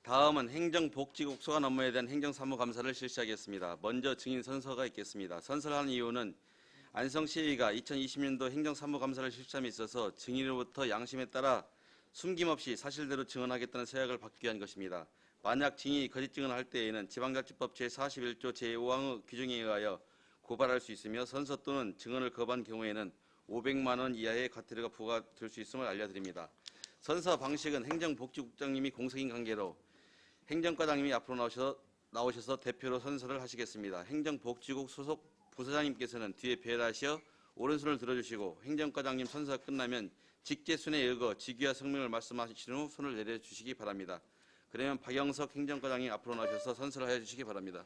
다음은 행정복지국 소관 업무에 대한 행정사무감사를 실시하겠습니다. 먼저 증인 선서가 있겠습니다. 선서를 한 이유는 안성시의회가 2020년도 행정사무감사를 실시함에 있어서 증인으로부터 양심에 따라 숨김없이 사실대로 증언하겠다는 서약을 받기 위한 것입니다. 만약 증인이 거짓 증언할 때에는 지방자치법 제41조 제5항의 규정에 의하여 고발할 수 있으며 선서 또는 증언을 거부한 경우에는 500만 원 이하의 과태료가 부과될 수 있음을 알려드립니다. 선서 방식은 행정복지국장님이 공석인 관계로 행정과장님이 앞으로 나오셔서 대표로 선서를 하시겠습니다. 행정복지국 소속 부서장님께서는 뒤에 배열하시어 오른손을 들어주시고 행정과장님 선서가 끝나면 직제순에 읽어 직위와 성명을 말씀하신 후 손을 내려주시기 바랍니다. 그러면 박영석 행정과장님 앞으로 나오셔서 선서를 해주시기 바랍니다.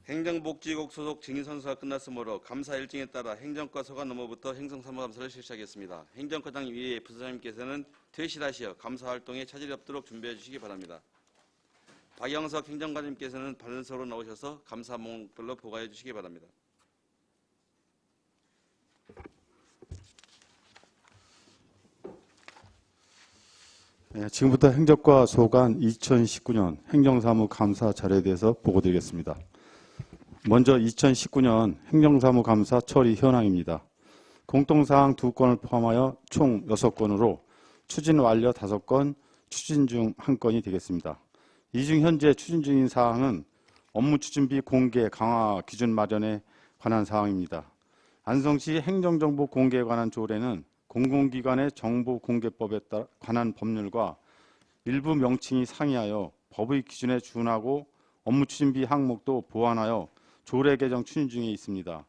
행정복지국 소속 증인선서가 끝났으므로 감사 일정에 따라 행정과 소관 업무부터 행정사무감사를 실시하겠습니다. 행정과장 위에 부서장님께서는 퇴실하시어 감사활동에 차질이 없도록 준비해 주시기 바랍니다. 박영석 행정관님께서는 반선서로 나오셔서 감사 항목별로 보고해 주시기 바랍니다. 네, 지금부터 행정과 소관 2019년 행정사무감사 자료에 대해서 보고드리겠습니다. 먼저 2019년 행정사무감사 처리 현황입니다. 공통사항 2건을 포함하여 총 6건으로 추진 완료 5건, 추진 중 1건이 되겠습니다. 이 중 현재 추진 중인 사항은 업무 추진비 공개 강화 기준 마련에 관한 사항입니다. 안성시 행정정보 공개에 관한 조례는 공공기관의 정보공개법에 관한 법률과 일부 명칭이 상이하여 법의 기준에 준하고 업무 추진비 항목도 보완하여 조례 개정 추진 중에 있습니다.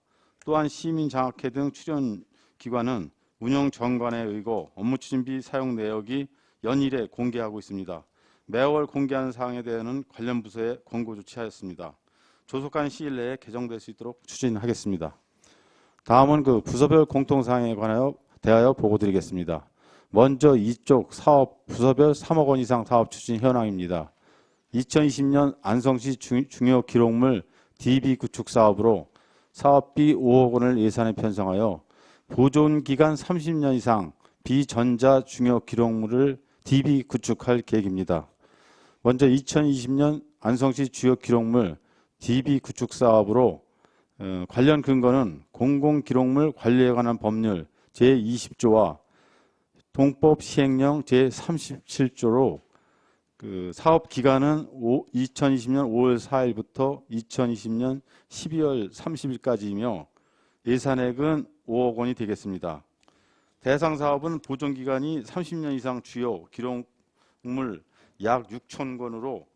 또한 시민장학회 등 출연기관은 운영 정관에 의거 업무 추진비 사용 내역이 연일에 공개하고 있습니다. 매월 공개하는 사항에 대해서는 관련 부서에 권고 조치하였습니다. 조속한 시일 내에 개정될 수 있도록 추진하겠습니다. 다음은 부서별 공통사항에 대하여 보고드리겠습니다. 먼저 이쪽 사업 부서별 3억 원 이상 사업 추진 현황입니다. 2020년 안성시 중요 기록물 DB 구축 사업으로 사업비 5억 원을 예산에 편성하여 보존기간 30년 이상 비전자 중요 기록물을 DB 구축할 계획입니다. 먼저 2020년 안성시 주요 기록물 DB 구축 사업으로 관련 근거는 공공기록물 관리에 관한 법률 제20조와 동법 시행령 제37조로 사업 기간은 2020년 5월 4일부터 2020년 12월 30일까지이며 예산액은 5억 원이 되겠습니다. 대상 사업은 보존 기간이 30년 이상 주요 기록물 약 6천 건으로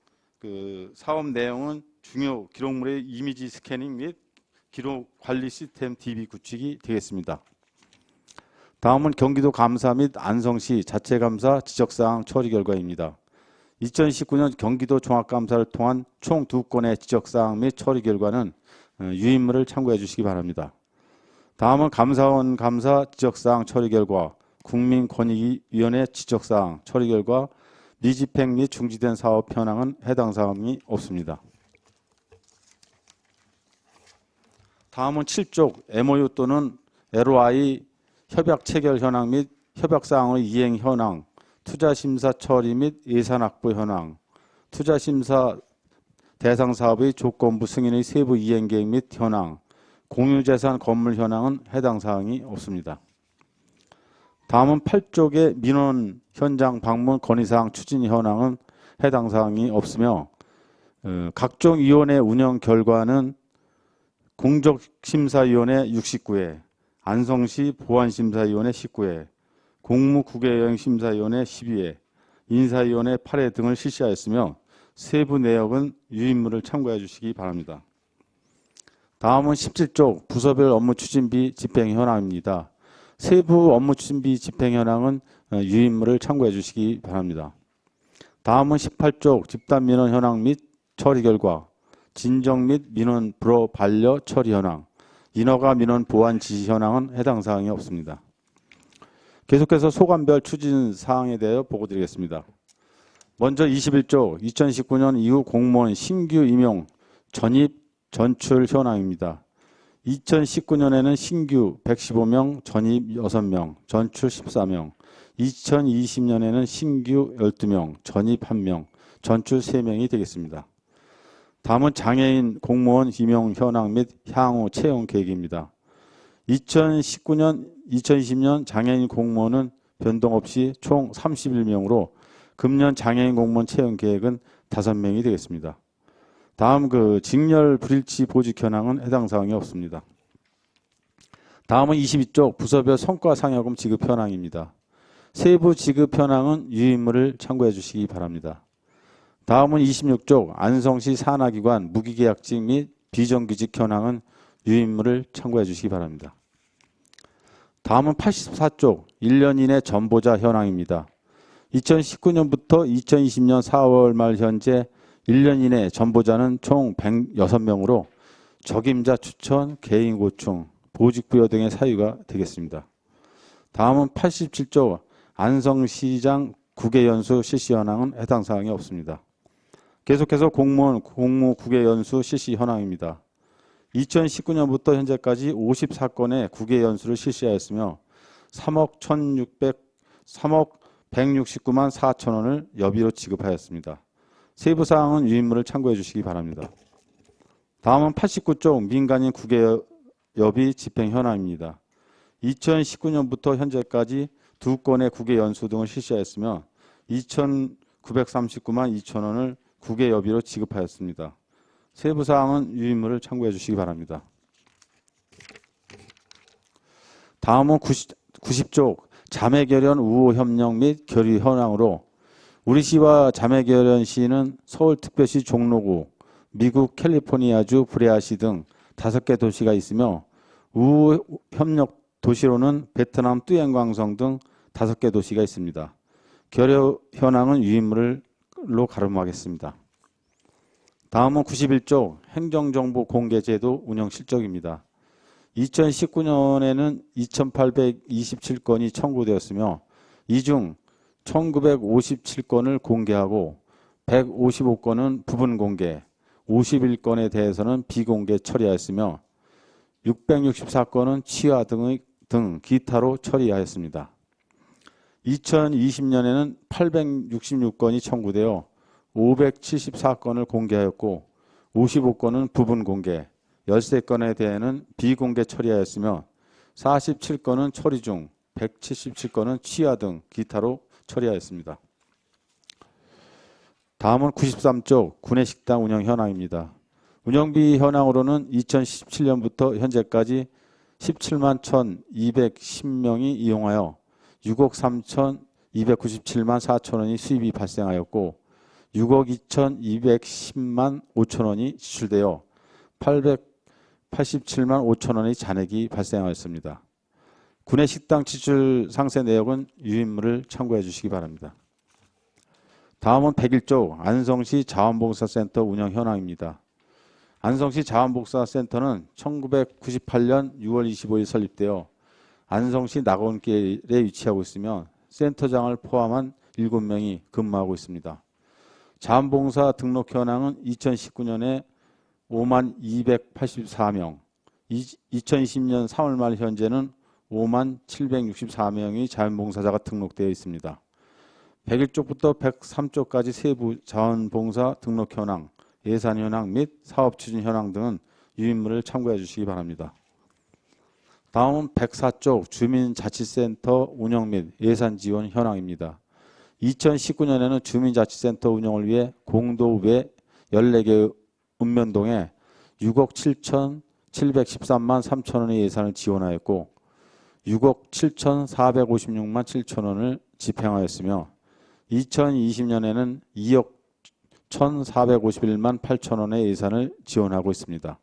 사업 내용은 중요 기록물의 이미지 스캐닝 및 기록 관리 시스템 DB 구축이 되겠습니다. 다음은 경기도 감사 및 안성시 자체감사 지적사항 처리 결과입니다. 2019년 경기도 종합감사를 통한 총 2건의 지적사항 및 처리 결과는 유인물을 참고해 주시기 바랍니다. 다음은 감사원 감사 지적사항 처리 결과 국민권익위원회 지적사항 처리 결과 미집행 및 중지된 사업 현황은 해당 사항이 없습니다. 다음은 7쪽 MOU 또는 LOI 협약 체결 현황 및 협약사항의 이행 현황, 투자심사 처리 및 예산 확보 현황, 투자심사 대상 사업의 조건부 승인의 세부 이행 계획 및 현황, 공유재산 건물 현황은 해당 사항이 없습니다. 다음은 8쪽의 민원 현장 방문 건의사항 추진 현황은 해당 사항이 없으며 각종 위원회 운영 결과는 공적심사위원회 69회, 안성시 보안심사위원회 19회, 공무국외여행심사위원회 12회, 인사위원회 8회 등을 실시하였으며 세부 내역은 유인물을 참고해 주시기 바랍니다. 다음은 17쪽 부서별 업무 추진비 집행 현황입니다. 세부 업무 추진비 집행 현황은 유인물을 참고해 주시기 바랍니다. 다음은 18쪽 집단 민원 현황 및 처리 결과, 진정 및 민원 불허 반려 처리 현황, 인허가 민원 보완 지시 현황은 해당 사항이 없습니다. 계속해서 소관별 추진 사항에 대해 보고드리겠습니다. 먼저 21쪽 2019년 이후 공무원 신규 임용 전입 전출 현황입니다. 2019년에는 신규 115명, 전입 6명, 전출 14명, 2020년에는 신규 12명, 전입 1명, 전출 3명이 되겠습니다. 다음은 장애인 공무원 임용 현황 및 향후 채용 계획입니다. 2019년, 2020년 장애인 공무원은 변동 없이 총 31명으로 금년 장애인 공무원 채용 계획은 5명이 되겠습니다. 다음 직렬 불일치 보직 현황은 해당 사항이 없습니다. 다음은 22쪽 부서별 성과 상여금 지급 현황입니다. 세부 지급 현황은 유인물을 참고해 주시기 바랍니다. 다음은 26쪽 안성시 산하기관 무기계약직 및 비정규직 현황은 유인물을 참고해 주시기 바랍니다. 다음은 84쪽 1년 이내 전보자 현황입니다. 2019년부터 2020년 4월 말 현재 1년 이내 전보자는 총 106명으로 적임자 추천, 개인 고충, 보직 부여 등의 사유가 되겠습니다. 다음은 87쪽 안성시장 국외연수 실시 현황은 해당 사항이 없습니다. 계속해서 공무원 공무 국외연수 실시 현황입니다. 2019년부터 현재까지 54건의 국외연수를 실시하였으며 3억 169만 4천 원을 여비로 지급하였습니다. 세부 사항은 유인물을 참고해 주시기 바랍니다. 다음은 89쪽 민간인 국외여비 집행 현황입니다. 2019년부터 현재까지 2건의 국외연수 등을 실시하였으며 2,939만 2천 원을 국외여비로 지급하였습니다. 세부 사항은 유인물을 참고해 주시기 바랍니다. 다음은 90쪽 자매결연 우호 협력 및 결의 현황으로 우리시와 자매결연시는 서울특별시 종로구, 미국 캘리포니아주 브레아시 등 5개 도시가 있으며 우호 협력 도시로는 베트남 뚜엔광성 등 5개 도시가 있습니다. 결의 현황은 유인물로 가름하겠습니다. 다음은 91쪽 행정정보 공개제도 운영 실적입니다. 2019년에는 2,827건이 청구되었으며 이 중 1,957건을 공개하고 155건은 부분 공개, 51건에 대해서는 비공개 처리하였으며 664건은 취하 등 기타로 처리하였습니다. 2020년에는 866건이 청구되어 574건을 공개하였고 55건은 부분 공개, 13건에 대해는 비공개 처리하였으며 47건은 처리 중, 177건은 취하 등 기타로 처리하였습니다. 다음은 93쪽 구내식당 운영 현황입니다. 운영비 현황으로는 2017년부터 현재까지 17만 1,210명이 이용하여 6억 3,297만 4천 원이 수입이 발생하였고 6억 2,210만 5천 원이 지출되어 887만 5천 원의 잔액이 발생하였습니다. 구내식당 지출 상세 내역은 유인물을 참고해 주시기 바랍니다. 다음은 101쪽 안성시 자원봉사센터 운영 현황입니다. 안성시 자원봉사센터는 1998년 6월 25일 설립되어 안성시 낙원길에 위치하고 있으며 센터장을 포함한 7명이 근무하고 있습니다. 자원봉사 등록 현황은 2019년에 5만 284명, 2020년 3월 말 현재는 5만 764명의 자원봉사자가 등록되어 있습니다. 101쪽부터 103쪽까지 세부 자원봉사 등록 현황, 예산 현황 및 사업 추진 현황 등은 유인물을 참고해 주시기 바랍니다. 다음은 104쪽 주민자치센터 운영 및 예산 지원 현황입니다. 2019년에는 주민자치센터 운영을 위해 공도 외 14개 읍면동에 6억 7,713만 3천 원의 예산을 지원하였고 6억 7,456만 7천 원을 집행하였으며 2020년에는 2억 1,451만 8천 원의 예산을 지원하고 있습니다.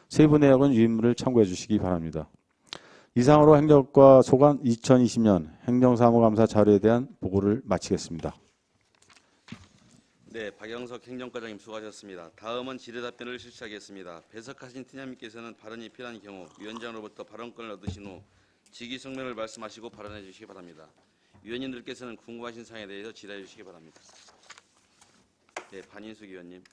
세부 내역은 유인물을 참고해 주시기 바랍니다. 이상으로 행정과 소관 2020년 행정사무감사 자료에 대한 보고를 마치겠습니다. 네, 박영석 행정과장님 수고하셨습니다. 다음은 질의답변을 실시하겠습니다. 배석하신 팀장님께서는 발언이 필요한 경우 위원장으로부터 발언권을 얻으신 후 직위성명을 말씀하시고 발언해 주시기 바랍니다. 위원님들께서는 궁금하신 사항에 대해서 질의해 주시기 바랍니다. 네, 반인숙 위원님.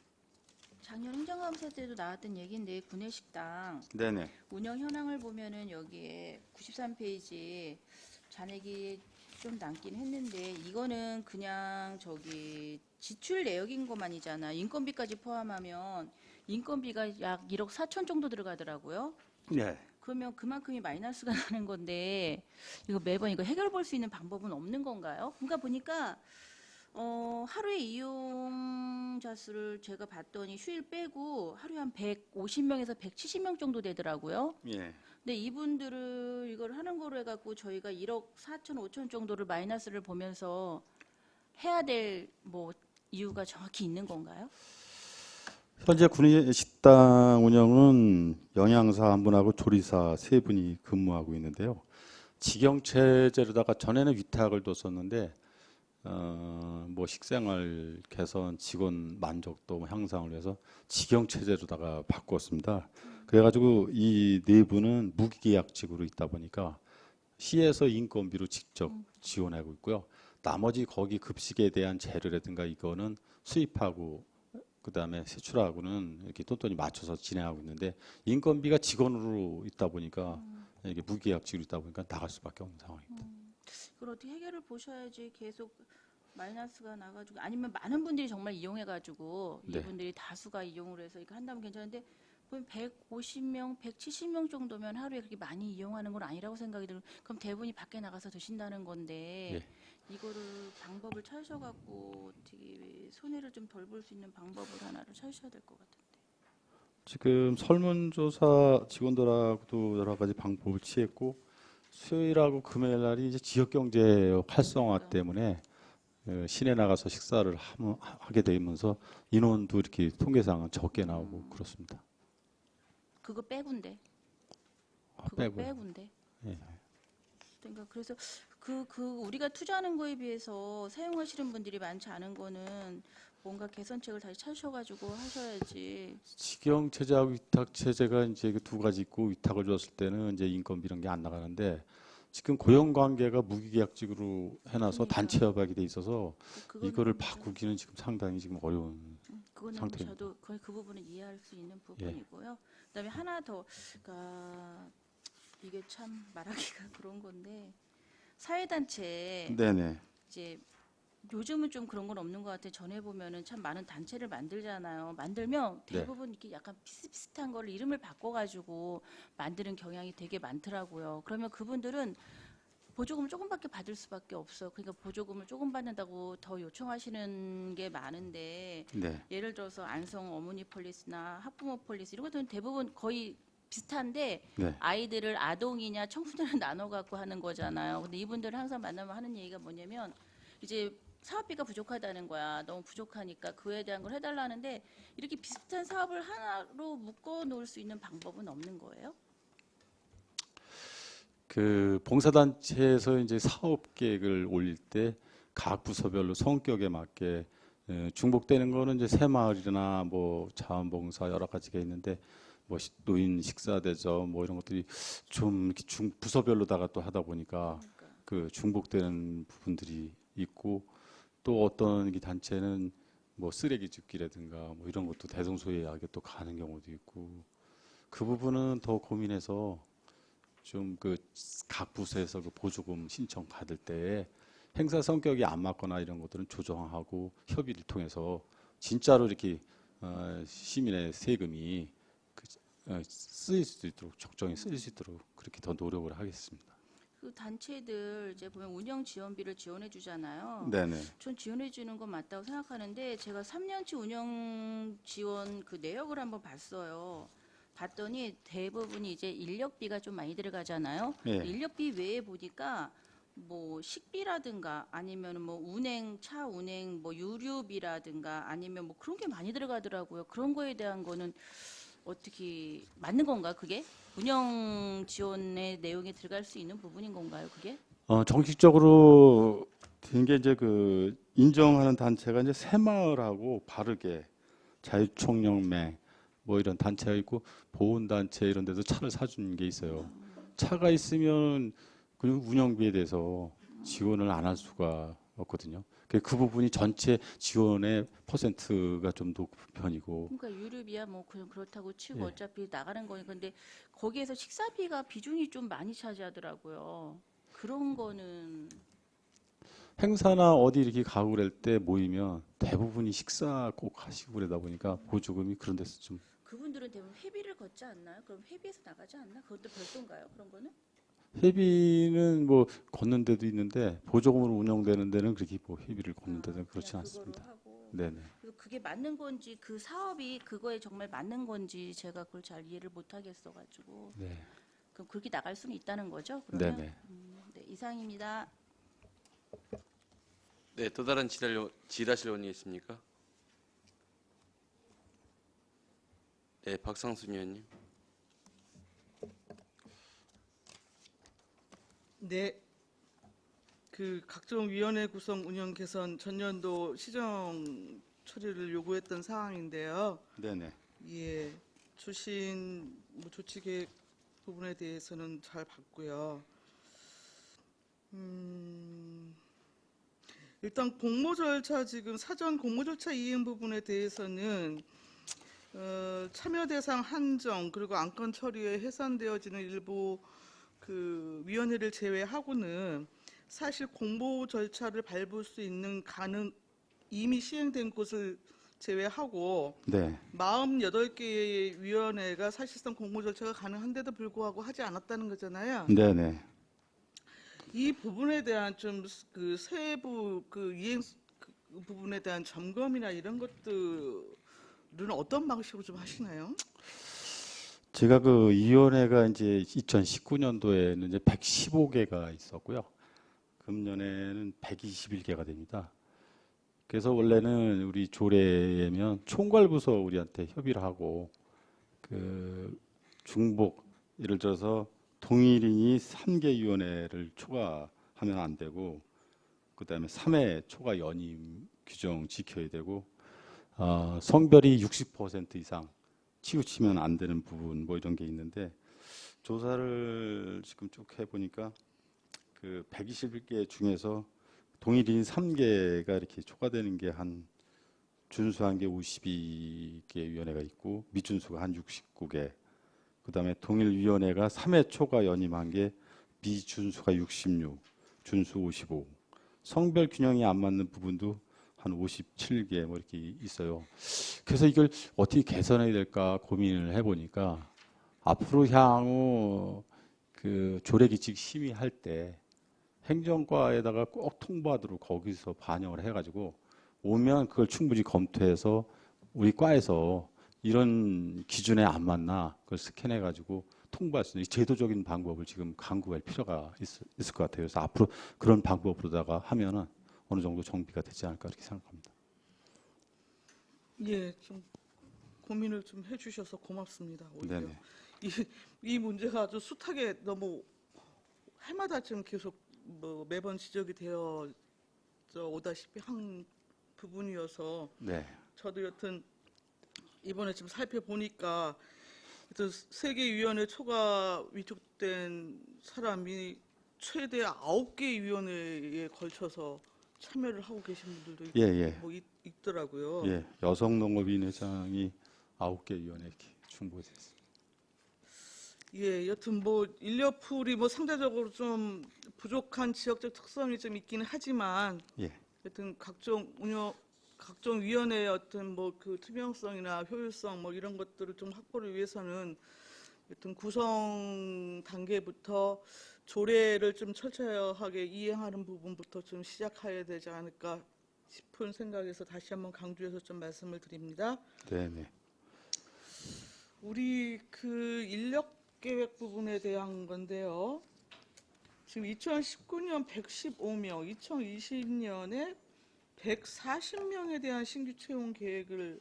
작년 행정감사 때도 나왔던 얘기인데 구내식당 네네. 운영 현황을 보면은 여기에 93페이지 잔액이 좀 남긴 했는데 이거는 그냥 저기 지출 내역인 것만이잖아. 인건비까지 포함하면 인건비가 약 1억 4천 정도 들어가더라고요. 네. 그러면 그만큼이 마이너스가 나는 건데 이거 매번 이거 해결 볼 수 있는 방법은 없는 건가요? 그러니까 보니까 하루에 이용자 수를 제가 봤더니 휴일 빼고 하루에 한 150명에서 170명 정도 되더라고요. 예. 근데 이분들을 이걸 하는 거로 해갖고 저희가 1억 4천 5천 정도를 마이너스를 보면서 해야 될 뭐 이유가 정확히 있는 건가요? 현재 구내식당 운영은 영양사 한 분하고 조리사 세 분이 근무하고 있는데요. 직영체제로다가 전에는 위탁을 뒀었는데 뭐 식생활 개선, 직원 만족도 향상을 위해서 직영체제로다가 바꿨습니다. 그래가지고 이 네 분은 무기계약직으로 있다 보니까 시에서 인건비로 직접 지원하고 있고요. 나머지 거기 급식에 대한 재료라든가 이거는 수입하고 그다음에 세출하고는 이렇게 똔똔이 맞춰서 진행하고 있는데 인건비가 직원으로 있다 보니까 이게 무계약직으로 있다 보니까 나갈 수밖에 없는 상황입니다. 이걸 어떻게 해결을 보셔야지 계속 마이너스가 나가지고 아니면 많은 분들이 정말 이용해가지고 네. 이분들이 다수가 이용을 해서 이거 한다면 괜찮은데 보면 150명, 170명 정도면 하루에 그렇게 많이 이용하는 건 아니라고 생각이 들어요. 그럼 대부분이 밖에 나가서 드신다는 건데 이거를 방법을 찾으셔갖고 어떻게 손해를 좀 덜 볼 수 있는 방법을 하나를 찾으셔야 될 것 같은데. 지금 설문조사 직원들하고도 여러 가지 방법을 취했고 수요일하고 금요일 날이 이제 지역 경제 활성화 때문에 시내 나가서 식사를 하게 되면서 인원도 이렇게 통계상은 적게 나오고 그렇습니다. 그거 빼군데. 그거 빼고요. 빼군데. 예. 그러니까 그래서 그 우리가 투자하는 거에 비해서 사용하시는 분들이 많지 않은 거는 뭔가 개선책을 다시 찾으셔가지고 하셔야지. 직영 체제하고 위탁 체제가 이제 그 두 가지 있고 위탁을 줬을 때는 이제 인건비 이런 게 안 나가는데 지금 고용 관계가 무기계약직으로 해놔서 그러니까. 단체 협약이 돼 있어서 그거는 이거를 좀- 바꾸기는 지금 상당히 지금 어려운. 그거는 상태입니다. 저도 거의 그 부분은 이해할 수 있는 부분이고요. 그다음에 하나 더, 그러니까 이게 참 말하기가 그런 건데 사회단체 네네. 이제 요즘은 좀 그런 건 없는 것 같아요. 전에 보면은 참 많은 단체를 만들잖아요. 만들면 네. 대부분 이렇게 약간 비슷비슷한 걸 이름을 바꿔가지고 만드는 경향이 되게 많더라고요. 그러면 그분들은 보조금을 조금밖에 받을 수밖에 없어. 그러니까 보조금을 조금 받는다고 더 요청하시는 게 많은데 네. 예를 들어서 안성 어머니 폴리스나 학부모 폴리스 이런 것들은 대부분 거의 비슷한데 네. 아이들을 아동이냐 청소년을 나눠 갖고 하는 거잖아요. 근데 이분들을 항상 만나면 하는 얘기가 뭐냐면 이제 사업비가 부족하다는 거야. 너무 부족하니까 그에 대한 걸 해달라 하는데 이렇게 비슷한 사업을 하나로 묶어 놓을 수 있는 방법은 없는 거예요? 그 봉사단체에서 이제 사업 계획을 올릴 때 각 부서별로 성격에 맞게 중복되는 거는 이제 새마을이나 뭐 자원봉사 여러 가지가 있는데 뭐 노인 식사 대접 뭐 이런 것들이 좀 이렇게 부서별로다가 또 하다 보니까 그러니까. 그 중복되는 부분들이 있고 또 어떤 이 단체는 뭐 쓰레기 줍기라든가 뭐 이런 것도 대성소이하게 또 가는 경우도 있고 그 부분은 더 고민해서 좀 그 각 부서에서 그 보조금 신청 받을 때에 행사 성격이 안 맞거나 이런 것들은 조정하고 협의를 통해서 진짜로 이렇게 시민의 세금이 쓰일 수 있도록 적정히 쓰일 수 있도록 그렇게 더 노력을 하겠습니다. 그 단체들 이제 보면 운영 지원비를 지원해 주잖아요. 네네. 전 지원해 주는 건 맞다고 생각하는데 제가 3년치 운영 지원 그 내역을 한번 봤어요. 봤더니 대부분이 이제 인력비가 좀 많이 들어가잖아요. 예. 인력비 외에 보니까 뭐 식비라든가 아니면 뭐 운행 차 운행 뭐 유류비라든가 아니면 뭐 그런 게 많이 들어가더라고요. 그런 거에 대한 거는 어떻게 맞는 건가 그게? 운영 지원의 내용에 들어갈 수 있는 부분인 건가요, 그게? 정식적으로 된 게 이제 그 인정하는 단체가 이제 새마을하고 바르게 자유총연맹 뭐 이런 단체가 있고 보훈단체 이런 데서 차를 사주는 게 있어요. 차가 있으면 그 운영비에 대해서 지원을 안 할 수가 없거든요. 그 부분이 전체 지원의 퍼센트가 좀 높은 편이고. 그러니까 유류비야 뭐 그냥 그렇다고 치고 예. 어차피 나가는 거니까 근데 거기에서 식사비가 비중이 좀 많이 차지하더라고요. 그런 거는 행사나 어디 이렇게 가고 그럴 때 모이면 대부분이 식사 꼭 하시고 그러다 보니까 보조금이 그런 데서 좀 그분들은 대부분 회비를 걷지 않나요? 그럼 회비에서 나가지 않나? 그것도 별도인가요? 그런 거는? 회비는 뭐 걷는 데도 있는데 보조금으로 운영되는 데는 그렇게 뭐 회비를 걷는 데는 그렇지 그냥 그거로 않습니다. 하고 네네. 그래서 그게 맞는 건지 그 사업이 그거에 정말 맞는 건지 제가 그걸 잘 이해를 못 하겠어가지고 네. 그럼 그렇게 나갈 수는 있다는 거죠? 그러면 네네. 네, 이상입니다. 네, 또 다른 질의하실 의원이 있습니까? 네, 박상순 의원님. 네, 그 각종 위원회 구성 운영 개선 전년도 시정 처리를 요구했던 사항인데요. 네네. 예, 주신 뭐 조치 계획 부분에 대해서는 잘 봤고요. 일단 공모 절차 지금 사전 공모 절차 이행 부분에 대해서는 참여 대상 한정 그리고 안건 처리에 해산되어지는 일부 그 위원회를 제외하고는 사실 공모 절차를 밟을 수 있는 이미 시행된 곳을 제외하고 네. 48개의 위원회가 사실상 공모 절차가 가능한데도 불구하고 하지 않았다는 거잖아요. 네네. 이 부분에 대한 좀 그 세부 그 이행 그 부분에 대한 점검이나 이런 것들은 어떤 방식으로 좀 하시나요? 제가 그 위원회가 이제 2019년도에는 이제 115개가 있었고요. 금년에는 121개가 됩니다. 그래서 원래는 우리 조례면 총괄부서 우리한테 협의를 하고 그 중복 예를 들어서 동일인이 3개 위원회를 초과하면 안 되고 그다음에 3회 초과 연임 규정 지켜야 되고 성별이 60% 이상 치우치면 안 되는 부분 뭐 이런 게 있는데 조사를 지금 쭉 해보니까 그 121개 중에서 동일인 3개가 이렇게 초과되는 게 한 준수한 게 52개 위원회가 있고 미준수가 한 69개 그다음에 동일위원회가 3회 초과 연임한 게 미준수가 66, 준수 55 성별 균형이 안 맞는 부분도 한 57개 뭐 이렇게 있어요. 그래서 이걸 어떻게 개선해야 될까 고민을 해보니까 앞으로 향후 그 조례규칙 심의할 때 행정과에다가 꼭 통보하도록 거기서 반영을 해가지고 오면 그걸 충분히 검토해서 우리 과에서 이런 기준에 안 맞나 그걸 스캔해가지고 통보할 수 있는 제도적인 방법을 지금 강구할 필요가 있을 것 같아요. 그래서 앞으로 그런 방법으로다가 하면은 어느 정도 정비가 되지 않을까 이렇게 생각합니다. 예, 좀 고민을 좀 해주셔서 고맙습니다. 오히려 네네. 이 문제가 아주 숱하게 너무 해마다 좀 계속 뭐 매번 지적이 되어 오다시피 한 부분이어서 네. 저도 여튼 이번에 좀 살펴보니까 하여튼 세계위원회 초과 위촉된 사람이 최대 9개 위원회에 걸쳐서 참여를 하고 계신 분들도 예, 예. 뭐 있더라고요. 예, 여성농업인 회장이 9개 위원회 이렇게 충보돼 있습니다. 예, 여튼 뭐 인력풀이 뭐 상대적으로 좀 부족한 지역적 특성이 좀 있기는 하지만 예, 여튼 각종 위원회의 어떤 뭐 그 투명성이나 효율성 뭐 이런 것들을 좀 확보를 위해서는 여튼 구성 단계부터 조례를 좀 철저하게 이행하는 부분부터 좀 시작해야 되지 않을까 싶은 생각에서 다시 한번 강조해서 좀 말씀을 드립니다. 네, 네. 우리 그 인력 계획 부분에 대한 건데요. 지금 2019년 115명, 2020년에 140명에 대한 신규 채용 계획을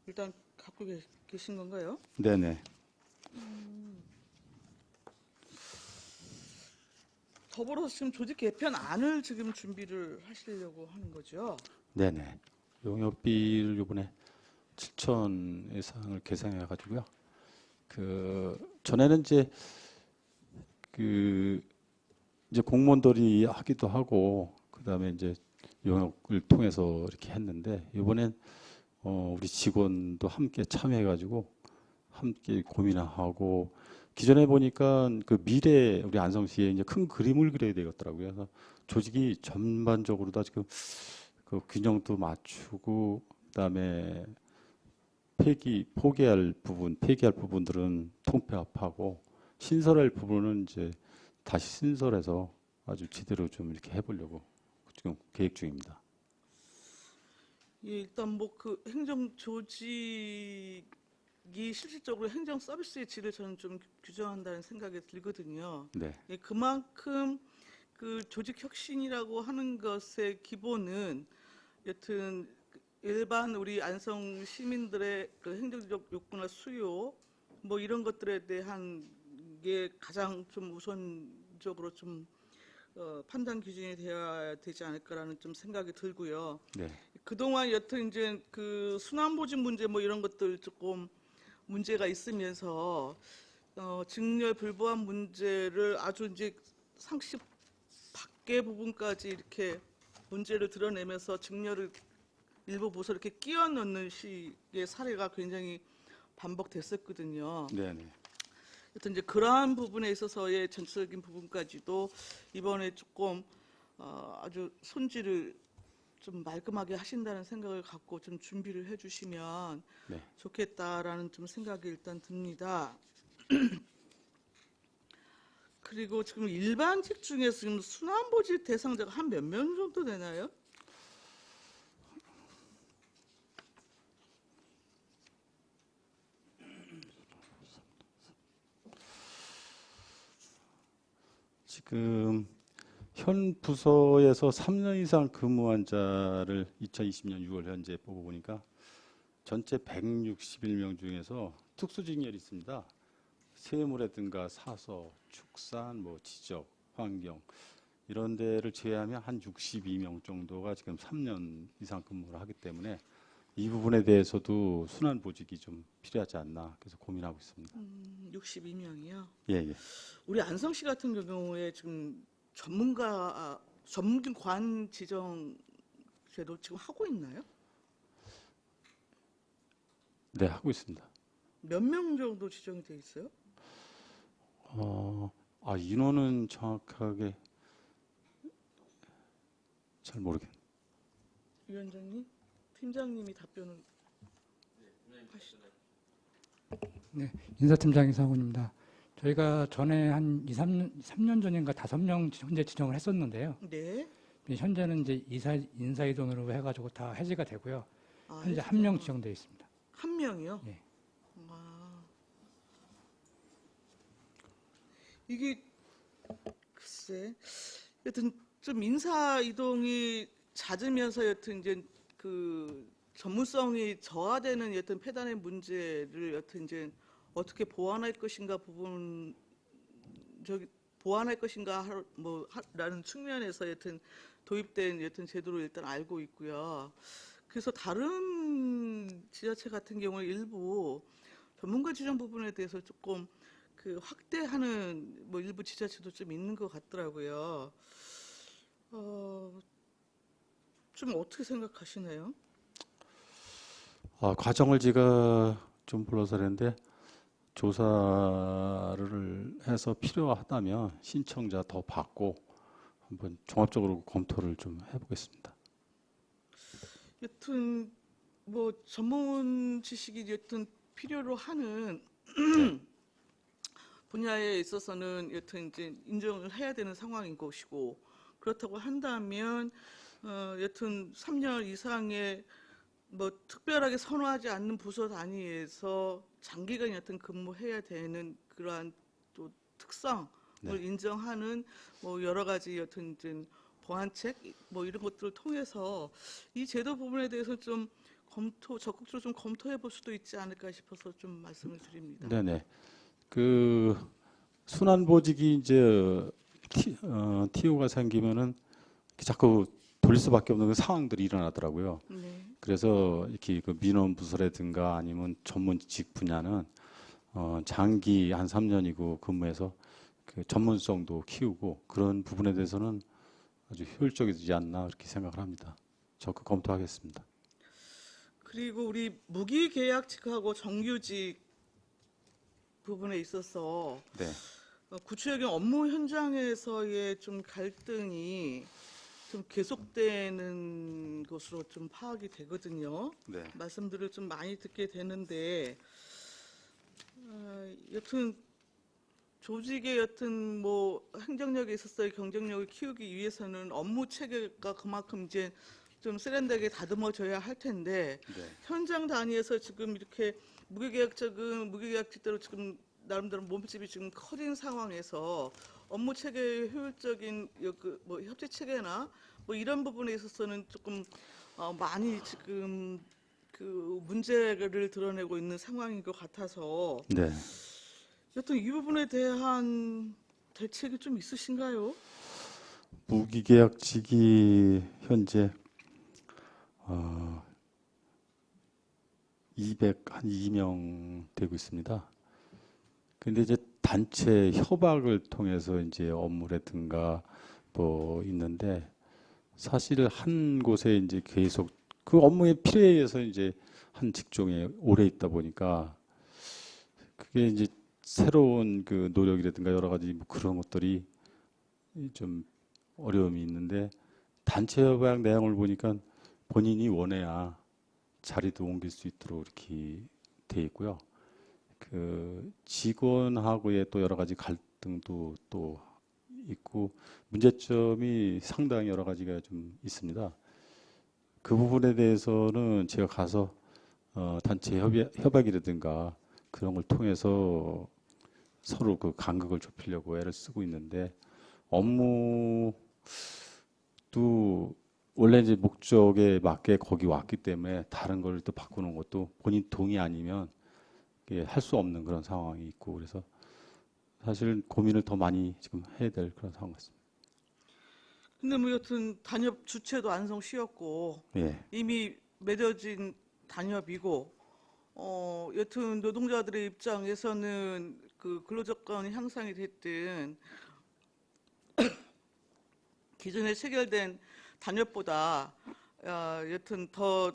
일단 갖고 계신 건가요? 네, 네. 더불어서 지금 조직 개편안을 지금 준비를 하시려고 하는 거죠? 네, 네. 용역비를 이번에 7천 예상을 계산해 가지고요. 그 전에는 이제 공무원들이 하기도 하고 그다음에 이제 용역을 통해서 이렇게 했는데 이번엔 우리 직원도 함께 참여해 가지고 함께 고민하고 기존에 보니까 그 미래 우리 안성시에 이제 큰 그림을 그려야 되겠더라고요. 그래서 조직이 전반적으로 다 지금 그 균형도 맞추고 그다음에 폐기할 부분들은 통폐합하고 신설할 부분은 이제 다시 신설해서 아주 제대로 좀 이렇게 해보려고 지금 계획 중입니다. 예, 일단 뭐 그 행정 조직이 실질적으로 행정 서비스의 질을 저는 좀 규정한다는 생각이 들거든요. 네, 예, 그만큼 그 조직 혁신이라고 하는 것의 기본은 여튼 일반 우리 안성 시민들의 그 행정적 욕구나 수요 뭐 이런 것들에 대한 게 가장 좀 우선적으로 좀 판단 기준이 되어야 되지 않을까라는 좀 생각이 들고요. 네, 그동안 여튼 이제 그 순환보직 문제 뭐 이런 것들 조금 문제가 있으면서 직렬 불보한 문제를 아주 이제 상식 밖의 부분까지 이렇게 문제를 드러내면서 직렬을 일부 부서 이렇게 끼워 넣는 식의 사례가 굉장히 반복됐었거든요. 네, 네. 하여튼 이제 그러한 부분에 있어서의 전체적인 부분까지도 이번에 조금 아주 손질을 좀 말끔하게 하신다는 생각을 갖고 좀 준비를 해주시면 네. 좋겠다라는 좀 생각이 일단 듭니다. 그리고 지금 일반직 중에서 지금 순환보직 대상자가 한 몇 명 정도 되나요? 지금 현 부서에서 3년 이상 근무한 자를 2020년 6월 현재 보고 보니까 전체 161명 중에서 특수직렬이 있습니다. 세무라든가 사서, 축산, 뭐 지적, 환경 이런 데를 제외하면 한 62명 정도가 지금 3년 이상 근무를 하기 때문에 이 부분에 대해서도 순환 보직이 좀 필요하지 않나 그래서 고민하고 있습니다. 62명이요. 예, 예. 우리 안성시 같은 경우에 지금 전문관 지정 제도 지금 하고 있나요? 네, 하고 있습니다. 몇 명 정도 지정이 돼 있어요? 인원은 정확하게 잘 모르겠네요. 위원장님, 팀장님이 답변을 하시죠. 네, 인사팀장 이상훈입니다. 저희가 전에 한 3년 전인가 5명 현재 지정을 했었는데요. 네. 현재는 이제 인사이동으로 해가지고 다 해지가 되고요. 현재 해주세요. 1명 지정되어 있습니다. 한 명이요? 예. 이게 글쎄, 여튼 좀 인사 이동이 잦으면서 여튼 이제 그 전문성이 저하되는 여튼 폐단의 문제를 여튼 이제 어떻게 보완할 것인가 보완할 것인가 라는 측면에서 여튼 도입된 여튼 제도를 일단 알고 있고요. 그래서 다른 지자체 같은 경우에 일부 전문가 지정 부분에 대해서 조금 그 확대하는 뭐 일부 지자체도 좀 있는 것 같더라고요. 좀 어떻게 생각하시나요? 과정을 제가 좀 불러서 그랬는데 조사를 해서 필요하다면 신청자 더 받고 한번 종합적으로 검토를 좀 해보겠습니다. 여튼 뭐 전문 지식이 여튼 필요로 하는 분야에 있어서는 여튼 이제 인정을 해야 되는 상황인 것이고, 그렇다고 한다면 여튼 3년 이상의 뭐 특별하게 선호하지 않는 부서 단위에서 장기간 여튼 근무해야 되는 그러한 또 특성을 인정하는 뭐 여러 가지 여튼 이제 보완책 뭐 이런 것들을 통해서 이 제도 부분에 대해서 좀 적극적으로 좀 검토해 볼 수도 있지 않을까 싶어서 좀 말씀을 드립니다. 네네. 그 순환보직이 이제 TO가 생기면은 자꾸 돌릴 수밖에 없는 그 상황들이 일어나더라고요. 네. 그래서 이렇게 그 민원 부서라든가 아니면 전문직 분야는 장기 한 3년이고 근무해서 그 전문성도 키우고 그런 부분에 대해서는 아주 효율적이지 않나 그렇게 생각을 합니다. 적극 검토하겠습니다. 그리고 우리 무기계약직하고 정규직 부분에 있어서 네. 구체적인 업무 현장에서의 좀 갈등이 좀 계속되는 것으로 좀 파악이 되거든요. 네. 말씀들을 좀 많이 듣게 되는데, 여튼 조직의 여튼 뭐 행정력에 있어서의 경쟁력을 키우기 위해서는 업무 체계가 그만큼 이제 좀 세련되게 다듬어져야 할 텐데, 네. 현장 단위에서 지금 이렇게 무기계약직대로 지금 나름대로 몸집이 지금 커진 상황에서 업무 체계의 효율적인 뭐 협체 체계나 뭐 이런 부분에 있어서는 조금 많이 지금 그 문제를 드러내고 있는 상황인 것 같아서 네. 여튼 이 부분에 대한 대책이 좀 있으신가요? 무기계약직이 현재 202명 되고 있습니다. 근데 이제 단체 협약을 통해서 이제 업무라든가 뭐 있는데 사실 한 곳에 이제 계속 그 업무의 필요에 의해서 이제 한 직종에 오래 있다 보니까 그게 이제 새로운 그 노력이라든가 여러 가지 뭐 그런 것들이 좀 어려움이 있는데 단체 협약 내용을 보니까 본인이 원해야 자리도 옮길 수 있도록 이렇게 돼 있고요. 그 직원하고의 또 여러 가지 갈등도 또 있고 문제점이 상당히 여러 가지가 좀 있습니다. 그 부분에 대해서는 제가 가서 단체 협약이라든가 그런 걸 통해서 서로 그 간극을 좁히려고 애를 쓰고 있는데 업무도 원래 이제 목적에 맞게 거기 왔기 때문에 다른 걸 또 바꾸는 것도 본인 동의 아니면 할 수 없는 그런 상황이 있고 그래서 사실 고민을 더 많이 지금 해야 될 그런 상황 같습니다. 근데 뭐 여튼 단협 주체도 안성시였고 예, 이미 맺어진 단협이고 여튼 노동자들의 입장에서는 그 근로조건 향상이 됐든 기존에 체결된 단협보다 여튼 더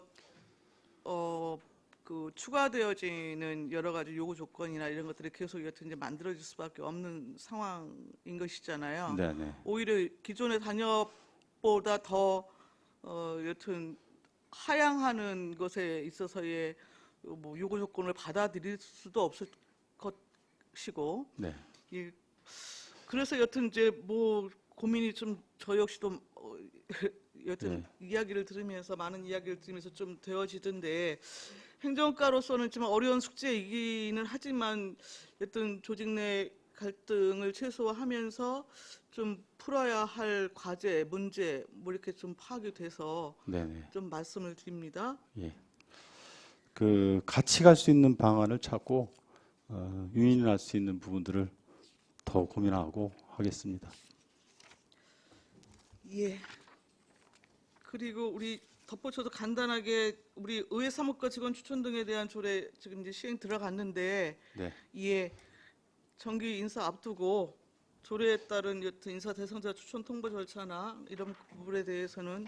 그 추가되어지는 여러 가지 요구 조건이나 이런 것들이 계속 여튼 이제 만들어질 수밖에 없는 상황인 것이잖아요. 네, 네, 오히려 기존의 단협보다 더 여튼 하향하는 것에 있어서의 뭐 요구 조건을 받아들일 수도 없을 것이고, 네, 그래서 여튼 이제 뭐 고민이 좀 저 역시도 여튼 이야기를 들으면서 많은 이야기를 들으면서 좀 되어지던데 행정가로서는 좀 어려운 숙제이기는 하지만 여튼 조직 내 갈등을 최소화하면서 좀 풀어야 할 과제, 문제 뭐 이렇게 좀 파악이 돼서 네, 네. 좀 말씀을 드립니다. 예. 그 같이 갈 수 있는 방안을 찾고 유인할 수 있는 부분들을 더 고민하고 하겠습니다. 예. 그리고 우리 덧붙여서 간단하게 우리 의회 사무과 직원 추천 등에 대한 조례 지금 이제 시행 들어갔는데 네. 이에 정기 인사 앞두고 조례에 따른 여튼 인사 대상자 추천 통보 절차나 이런 부분에 대해서는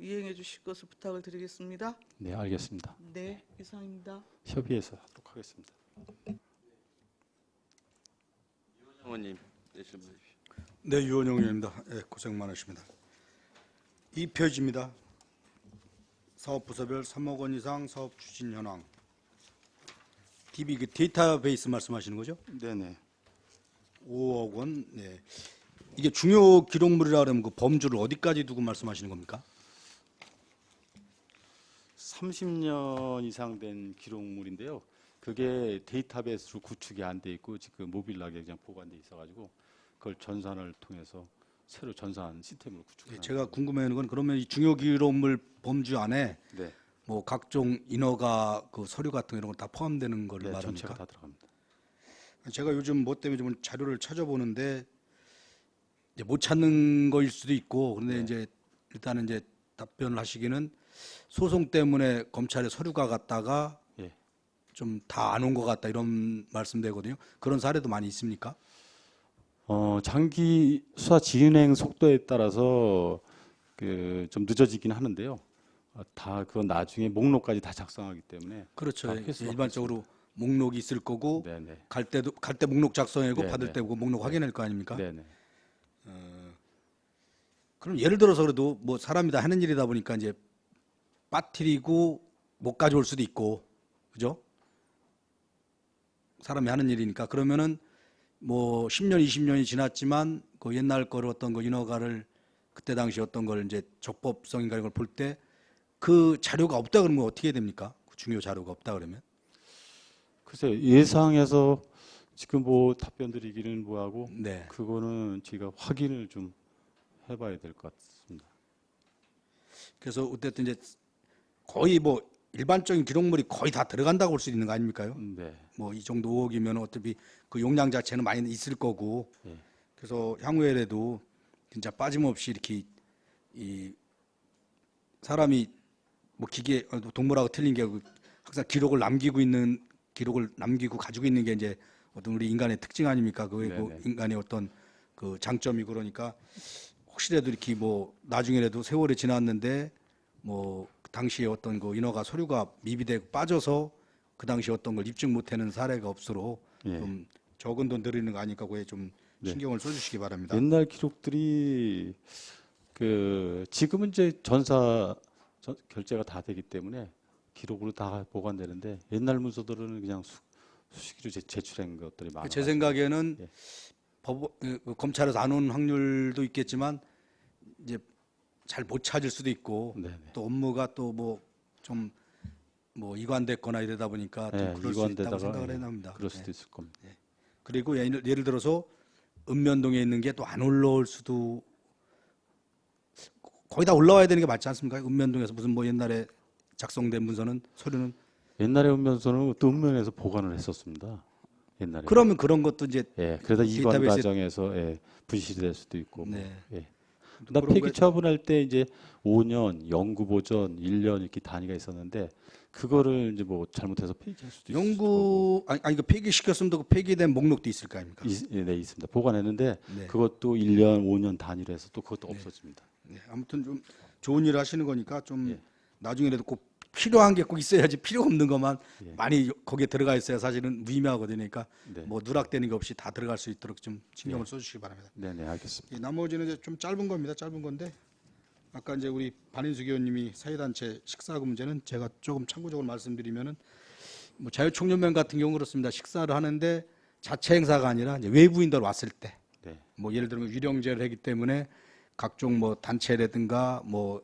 이행해 주실 것을 부탁을 드리겠습니다. 네, 알겠습니다. 네, 이상입니다. 협의해서 하도록 하겠습니다. 의원님, 네, 질문해 주십시오. 네, 유원영 의원입니다. 예, 고생 많으십니다. 이 표지입니다. 사업 부서별 3억 원 이상 사업 추진 현황. DB 그 데이터베이스 말씀하시는 거죠? 네네. 5억 원. 네. 이게 중요 기록물이라 그러면 그 범주를 어디까지 두고 말씀하시는 겁니까? 30년 이상 된 기록물인데요. 그게 데이터베이스로 구축이 안 돼 있고 지금 모빌락에 그냥 보관돼 있어가지고 그걸 전산을 통해서 새로 전산 시스템으로 예, 구축을 제가 궁금해하는 건 그러면 이 중요 기록물 범주 안에 네, 뭐 각종 인허가 그 서류 같은 이런 거 다 포함되는 걸 네, 말합니까? 전체가 다 들어갑니다. 제가 요즘 뭐 때문에 좀 자료를 찾아보는데 이제 못 찾는 거일 수도 있고 그런데 네. 이제 일단은 이제 답변을 하시기는 소송 때문에 검찰에 서류가 갔다가 예. 좀 다 안 온 것 같다 이런 말씀되거든요. 그런 사례도 많이 있습니까? 장기 수사 진행 속도에 따라서 그 좀 늦어지긴 하는데요. 다 그건 나중에 목록까지 다 작성하기 때문에 그렇죠. 아, 필수가 일반적으로 목록이 있을 거고 네네. 갈 때 목록 작성하고 네, 받을 네. 때 보고 목록 확인할 거 아닙니까? 네네. 그럼 예를 들어서 그래도 뭐 사람이 다 하는 일이다 보니까 이제 빠뜨리고 못 가져올 수도 있고 그죠? 사람이 하는 일이니까 그러면은 뭐 10년, 20년이 지났지만 그 옛날 거를 어떤 거 인허가를 그때 당시 어떤 걸 이제 적법성인가 이걸 볼 때 그 자료가 없다 그러면 어떻게 됩니까? 그 중요 자료가 없다 그러면? 글쎄 예상해서 지금 뭐 답변 드리기는 뭐하고 네. 그거는 저희가 확인을 좀 해봐야 될 것 같습니다. 그래서 어쨌든 이제 거의 뭐 일반적인 기록물이 거의 다 들어간다고 볼 수 있는 거 아닙니까요? 네. 뭐 이 정도 5억이면 어차피 그 용량 자체는 많이 있을 거고 예. 그래서 향후에라도 진짜 빠짐없이 이렇게 이 사람이 뭐 기계 동물하고 틀린 게 항상 기록을 남기고 가지고 있는 게 이제 어떤 우리 인간의 특징 아닙니까? 그 네네. 인간의 어떤 그 장점이 그러니까 혹시라도 이렇게 뭐 나중에라도 세월이 지났는데 뭐 당시에 어떤 그 인허가 서류가 미비되고 빠져서 그 당시 어떤 걸 입증 못하는 사례가 없도록 예. 좀 적은 돈 들이는 거 아니까 그에 좀 네. 신경을 써주시기 바랍니다. 옛날 기록들이 그 지금은 이제 결제가 다 되기 때문에 기록으로 다 보관되는데 옛날 문서들은 그냥 수시기로 제출한 것들이 많아요. 제 생각에는 예. 검찰에서 안 온 확률도 있겠지만 이제 잘 못 찾을 수도 있고 네네. 또 업무가 또 뭐 좀 뭐 이관됐거나 이러다 보니까 좀 예, 그럴 수 있다고 이관되다가, 생각을 예, 해납니다. 그럴 수도 예. 있을 겁니다. 그리고 예를 들어서 읍면동에 있는 게 또 안 올라올 수도 거의 다 올라와야 되는 게 맞지 않습니까? 읍면동에서 무슨 뭐 옛날에 작성된 문서는 서류는 옛날에 오면서는 또 읍면에서 보관을 했었습니다. 옛날에. 그러면 그런 것도 이제 예, 그러다 이관 데이터베이스에- 과정에서 예, 분실이 될 수도 있고. 뭐, 네. 예. 나 그런 폐기 거에- 처분할 때 이제 5년, 연구 보전, 1년 이렇게 단위가 있었는데 그거를 이제 뭐 잘못해서 폐기할 수도 있고. 연구 아니 그 폐기시켰으면 그 폐기된 목록도 있을 거 아닙니까? 네, 있습니다. 보관했는데 네. 그것도 1년, 5년 단위로 해서 또 그것도 없어집니다. 네, 아무튼 좀 좋은 일을 하시는 거니까 좀 예. 나중에라도 꼭 필요한 게 꼭 있어야지 필요 없는 것만 예. 많이 거기에 들어가 있어야 사실은 무의미하거든요. 그러니까 네. 뭐 누락되는 게 없이 다 들어갈 수 있도록 좀 신경을 써주시기 바랍니다. 네, 네, 알겠습니다. 이 나머지는 이제 좀 짧은 겁니다. 짧은 건데 아까 이제 우리 반인숙 의원님이 사회단체 식사금 문제는 제가 조금 참고적으로 말씀드리면은 뭐 자유총연맹 같은 경우 그렇습니다. 식사를 하는데 자체 행사가 아니라 이제 외부인들 왔을 때 네. 뭐 예를 들면 유령제를 했기 때문에 각종 뭐 단체라든가 뭐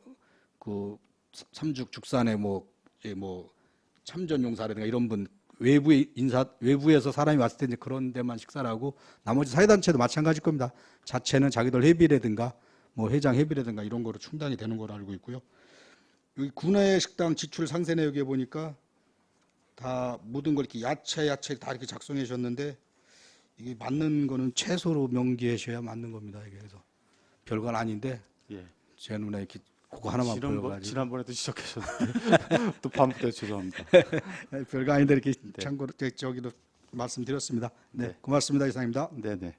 그 삼죽 죽산의 뭐 참전용사라든가 이런 분 외부에서 사람이 왔을 때 이제 그런 데만 식사를 하고 나머지 사회단체도 마찬가지일 겁니다. 자체는 자기들 회비라든가 뭐 회장 회비라든가 이런 거로 충당이 되는 걸로 알고 있고요. 여기 군내 식당 지출 상세 내역에 보니까 다 모든 걸 이렇게 야채 다 이렇게 작성해 주셨는데 이게 맞는 거는 채소로 명기하셔야 맞는 겁니다. 이게 그래서 별건 아닌데 예. 제 눈에 이렇게 그거 하나만 보여가지고 지난번에도 지적하셨는데 또 반복돼서 죄송합니다. 별거 아닌데 이렇게 네. 참고로 저기도 말씀드렸습니다. 네, 네. 고맙습니다. 이상입니다. 네네.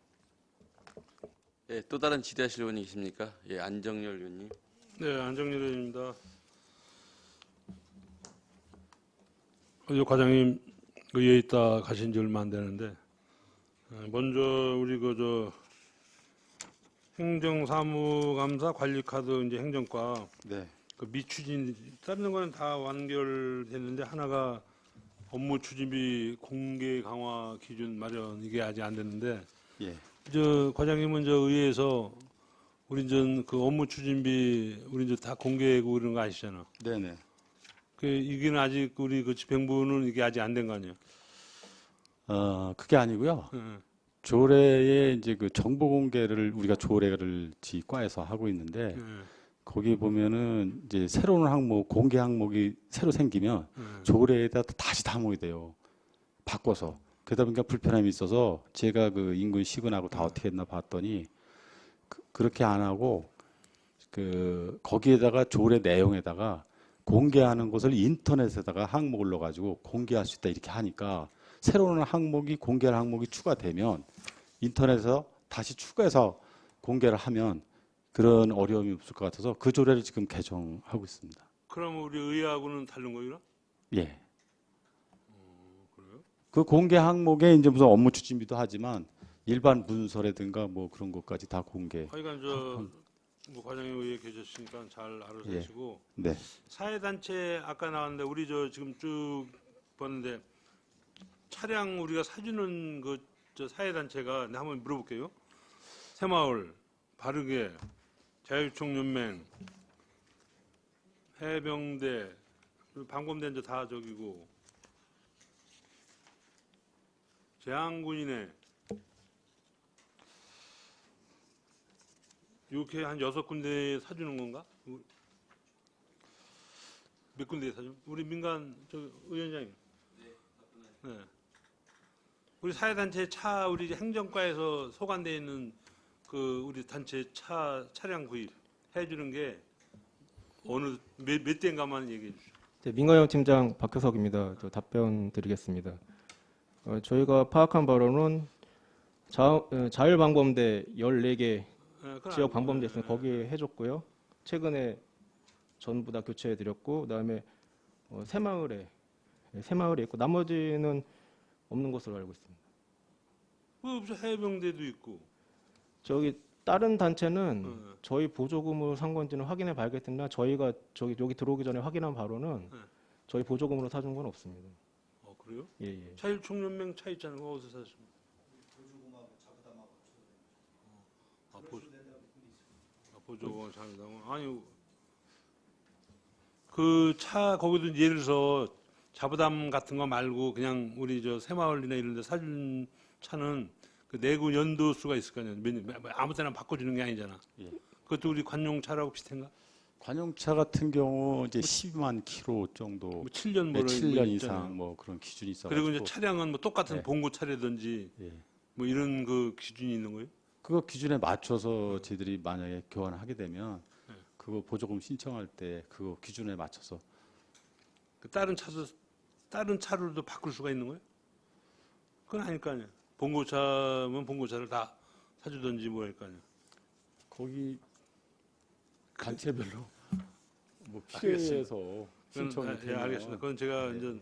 예, 또 다른 지대하실 의원이 계십니까? 예, 안정열 의원님. 네, 안정열 의원입니다. 어제 과장님 의회에 있다 가신 지 얼마 안 되는데 먼저 우리 행정사무감사 관리카드 이제 행정과 네. 그 미추진 다른 거는 다 완결됐는데 하나가 업무 추진비 공개 강화 기준 마련 이게 아직 안 됐는데 예. 저 과장님은 저 의회에서 우리 그 업무 추진비 우리 이제 다 공개하고 이런 거 아시잖아. 네네. 그 이게는 아직 우리 그 집행부는 이게 아직 안 된 거 아니에요? 그게 아니고요. 예. 조례에 이제 그 정보 공개를 우리가 조례를 지과에서 하고 있는데 예. 거기 보면은 이제 새로운 항목, 공개 항목이 새로 생기면 예. 조례에다 다시 담아야 돼요. 바꿔서. 그러다 보니까 불편함이 있어서 제가 그 인근 시군하고 다 어떻게 했나 봤더니 그렇게 안 하고 거기에다가 조례 내용에다가 공개하는 것을 인터넷에다가 항목을 넣어가지고 공개할 수 있다 이렇게 하니까 새로운 항목이 공개할 항목이 추가되면 인터넷에서 다시 추가해서 공개를 하면 그런 어려움이 없을 것 같아서 그 조례를 지금 개정하고 있습니다. 그럼 우리 의회하고는 다른 거예요? 예. 그래요? 그 공개 항목에 이제 무슨 업무 추진비도 하지만 일반 문서라든가 뭐 그런 것까지 다 공개. 하여간 뭐 과장님 의회에 계셨으니까 잘 알아서 예. 하시고 네. 사회단체 아까 나왔는데 우리 지금 쭉 봤는데 차량 우리가 사주는 저 사회단체가 내가 한번 물어볼게요. 새마을, 바르게, 자유총연맹, 해병대, 방범대 이제 다 저기고 제한군이네. 이렇게 한 6군데 사주는 건가? 몇 군데 사주? 우리 민간 의원장님. 네. 우리 사회단체 차 우리 행정과에서 소관되어 있는 그 우리 단체 차량 구입 해주는 게 어느 몇 대인가만 얘기해 주시죠. 네, 민가영 팀장 박효석입니다. 저 답변 드리겠습니다. 저희가 파악한 바로는 자율방범대 14개 네, 그건 지역 알고 방범대 있어요. 있으면 거기에 해줬고요. 최근에 전부 다 교체해드렸고 그다음에 새마을에 있고 나머지는 없는 것으로 알고 있습니다. 무슨 해병대도 있고. 저기 다른 단체는 네. 저희 보조금으로 산 건지는 확인해 봐야겠으나 저희가 여기 들어오기 전에 확인한 바로는 네. 저희 보조금으로 사준 건 없습니다. 그래요? 예, 예. 자율총연맹 차 있잖아요. 그거 어디서 사셨습니까? 보조금 자부담. 아니 그 차 거기도 예를 들어서 자부담 같은 거 말고 그냥 우리 새마을이나 이런 데 사준 차는 그 내구 연도수가 있을 거 아니에요. 아무 때나 바꿔주는 게 아니잖아. 예. 그것도 우리 관용차라고 비슷한가? 관용차 같은 경우 이제 12만 킬로 정도, 뭐 7년 네, 뭐 7년 있잖아요. 이상 뭐 그런 기준이 있어 그리고 가지고 이제 차량은 뭐 똑같은 네. 봉고 차라든지 예. 뭐 이런 그 기준이 있는 거예요? 그거 기준에 맞춰서 저희들이 만약에 교환을 하게 되면 네. 그거 보조금 신청할 때 그거 기준에 맞춰서 그 다른 차로도 바꿀 수가 있는 거예요? 그건 아닐 거 아니야. 봉고차면 봉고차를 다 사주든지 뭐 할 거 아니야. 거기 단체별로 뭐 알겠습니다. 필요해서 신청이 예, 되면 알겠습니다. 그건 제가 네. 이제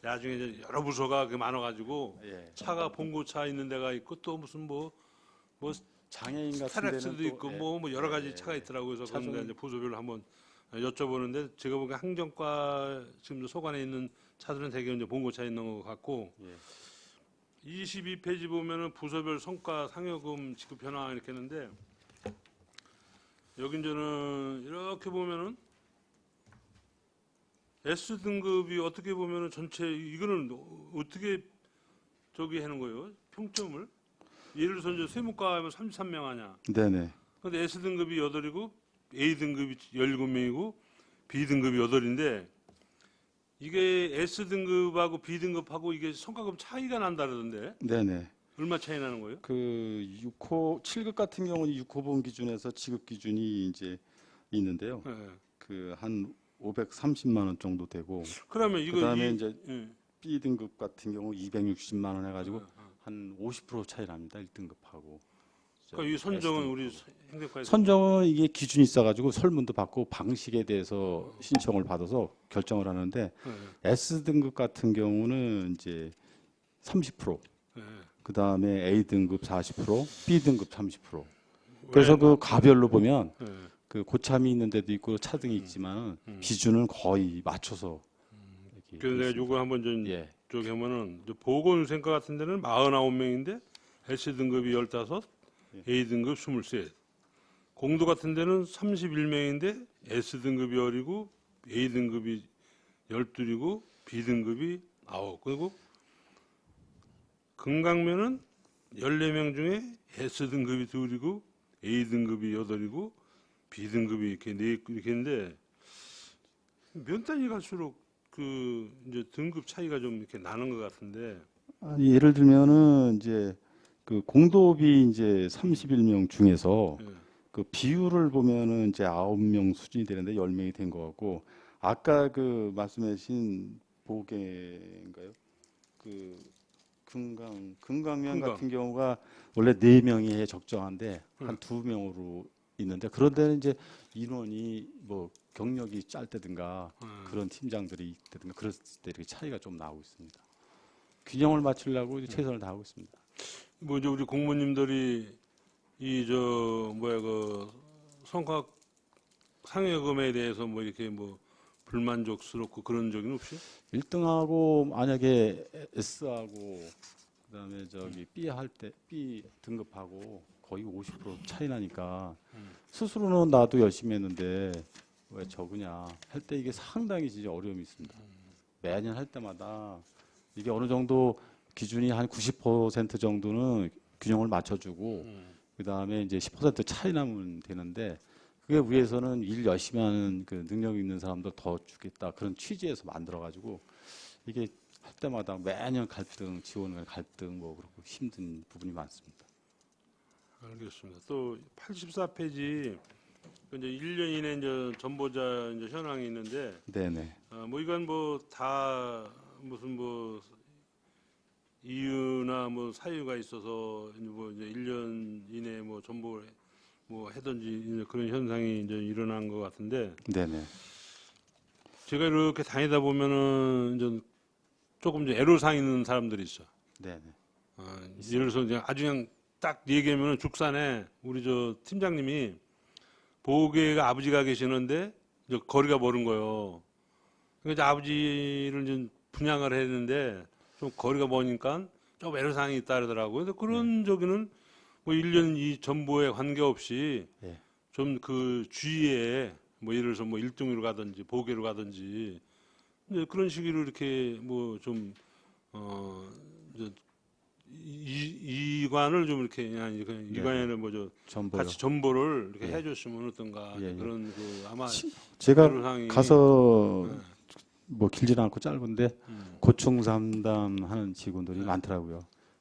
나중에 이제 여러 부서가 많아가지고 예. 차가 봉고차 있는 데가 있고 또 무슨 뭐 장애인 같은 스타렉스도 데는 있고 또, 예. 뭐 여러 가지 예. 차가 있더라고요. 그래서 그런 데 차종- 이제 부서별로 한번 여쭤보는데 제가 보기엔 행정과 지금 소관에 있는 차들은 대개 이제 봉고차 있는 것 같고 예. 22페이지 보면은 부서별 성과 상여금 지급 변화 이렇게 했는데 여기 이제는 이렇게 보면은 S 등급이 어떻게 보면은 전체 이거는 어떻게 저기 하는 거예요? 평점을 예를 들어서 이제 세무과 하면 33명 하냐? 네네. 근데 S 등급이 8이고 A 등급이 17명이고 B 등급이 8인데 이게 S 등급하고 B 등급하고 이게 성과급 차이가 난다던데 네네. 얼마 차이 나는 거예요? 그 6호 7급 같은 경우는 6호분 기준에서 지급 기준이 이제 있는데요. 예. 그 한 530만 원 정도 되고 그러면 이거 그다음에 이- 이제 예. B 등급 같은 경우 260만 원 해가지고 한 50% 차이 납니다. 1등급하고. 그러니까 이 선정은 우리 행정과에서 선정은 이게 기준이 있어가지고 설문도 받고 방식에 대해서 신청을 받아서 결정을 하는데 예. S 등급 같은 경우는 이제 30%, 예. 그 다음에 A 등급 40%, B 등급 30%. 그래서 그 가별로 보면 예. 그 고참이 있는 데도 있고 차등이 있지만 기준을 거의 맞춰서. 이렇게 그래서 내가 요거 한번 좀 예, 저기 하면은 이제 보건센터 같은 데는 49명인데 S 등급이 15, A 등급 23. 공도 같은 데는 31명인데 S 등급이 10이고 A 등급이 12이고 B 등급이 9. 그리고 금강면은 14명 중에 S 등급이 2이고 A 등급이 8이고 B 등급이 이렇게 이렇게 있는데 몇 단위 갈수록 그 이제 등급 차이가 좀 이렇게 나는 것 같은데. 아니, 예를 들면은 이제 그 공도비 이제 31명 중에서 예. 그 비율을 보면은 이제 9명 수준이 되는데 10명이 된 것 같고 아까 그 말씀하신 보게인가요? 그 금강면 금강. 같은 경우가 원래 4명이 적정한데 한 2명으로 있는데 그런 데는 이제 인원이 뭐 경력이 짧다든가 그런 팀장들이 있다든가 그랬을 때 이렇게 차이가 좀 나오고 있습니다. 균형을 맞추려고 이제 최선을 다하고 있습니다. 뭐 이제 우리 공무원님들이 이 저 뭐야 그 성과 상여금에 대해서 뭐 이렇게 뭐 불만족스럽고 그런 적은 없이? 1등하고 만약에 S하고 그다음에 저기 B 할 때 B 등급하고 거의 50% 차이 나니까 스스로는 나도 열심히 했는데 왜 적으냐 할 때 이게 상당히 진짜 어려움이 있습니다. 매년 할 때마다 이게 어느 정도 기준이 한 90% 정도는 균형을 맞춰주고 그다음에 이제 10% 차이 나면 되는데 그게 위에서는 일 열심히 하는 그 능력 있는 사람들 더 주겠다 그런 취지에서 만들어가지고 이게 할 때마다 매년 갈등, 지원을 갈등 뭐 그렇고 힘든 부분이 많습니다. 알겠습니다. 또 84페이지 이제 1년 이내 이제 전보자 이제 현황이 있는데 네네. 뭐 이건 뭐 다 무슨 뭐 이유나 뭐 사유가 있어서 뭐 이제 1년 이내 뭐 전보 뭐 하든지 이제 그런 현상이 이제 일어난 것 같은데 네네. 제가 이렇게 다니다 보면은 이제 조금 이제 애로사항 있는 사람들이 있어. 네네. 예를 들어서 그냥 아주 그냥 딱 얘기하면은 죽산에 우리 저 팀장님이 보계가 아버지가 계시는데 이제 거리가 멀은 거예요. 그러니까 이제 아버지를 좀 분양을 했는데 좀 거리가 머니까 좀 애로사항이 있다 그러더라고요. 근데 그런 저기는 뭐 1년 이 전보에 관계없이 예. 좀 그 주위에 뭐 예를 들어서 뭐 1등으로 가든지 보계로 가든지 이제 그런 식으로 이렇게 뭐 좀 이제 이관을 좀 이렇게 아니 그냥 이관에는 뭐저 전보요. 같이 정보를 이렇게 예. 해줬으면 어떤가 예, 예. 그런 그 아마 제가 애로사항이 가서 네. 뭐 길지는 않고 짧은데 고충 상담하는 직원들이 많더라고요.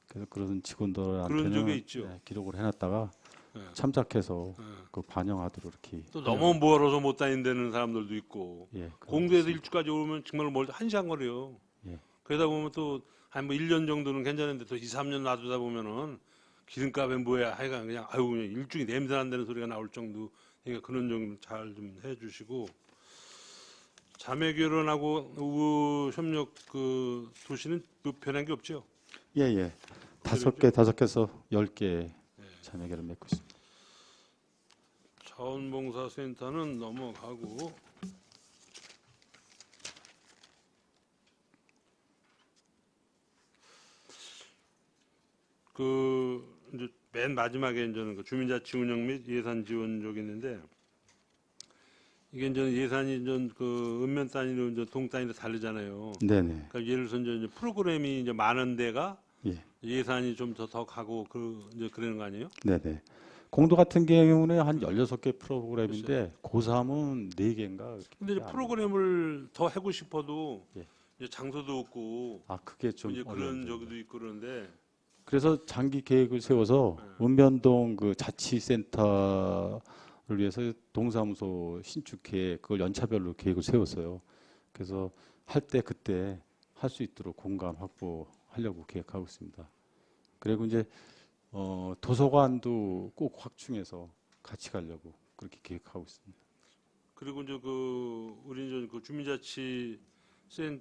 그래서 그런 직원들한테는 그런 적이 있죠. 기록을 해놨다가 네. 참작해서 네. 그 반영하도록 이렇게. 또 너무 멀어서 못 다닌다는 사람들도 있고 예, 공도에서 일주까지 오면 정말 멀다 1시간 거리요. 예. 그러다 보면 또 한 뭐 1년 정도는 괜찮은데 또 2, 3년 놔두다 보면은 기름값에 뭐야 하여간 그냥 아유 그냥 일중이 냄새 난다는 소리가 나올 정도. 그러니까 그런 정도 잘 좀 해주시고 자매 결혼하고 우호 협력 그 도시는 뭐 변한 게 없죠. 예, 예. 5개에서 10개 자매결을 맺고 있습니다. 자원봉사센터는 넘어가고 그 이제 맨 마지막에 이제는 그 주민자치 운영 및 예산 지원 쪽이 있는데 이게 이제 예산이 이제 그 읍면 단위로 이제 동 단위로 다르잖아요. 네네. 그러니까 예를 들어서 이제 프로그램이 이제 많은 데가 예. 예산이 좀 더 가고 그 이제 그러는 거 아니에요? 네네. 공도 같은 경우는 한 16개 프로그램인데 고3은 4개인가. 근데 이제 프로그램을 더 하고 싶어도 예. 이제 장소도 없고 아, 그게 좀 이제 그런 어려운데. 저기도 있고 그런데 그래서 장기 계획을 세워서 네. 읍면동 그 자치센터 위해서 동사무소 신축 계획, 그걸 연차별로 계획을 세웠어요. 그래서 할 때 그때 할 수 있도록 공간 확보하려고 계획하고 있습니다. 그리고 이제 도서관도 꼭 확충해서 같이 가려고 그렇게 계획하고 있습니다. 그리고 이제 우리 이제 주민자치 이제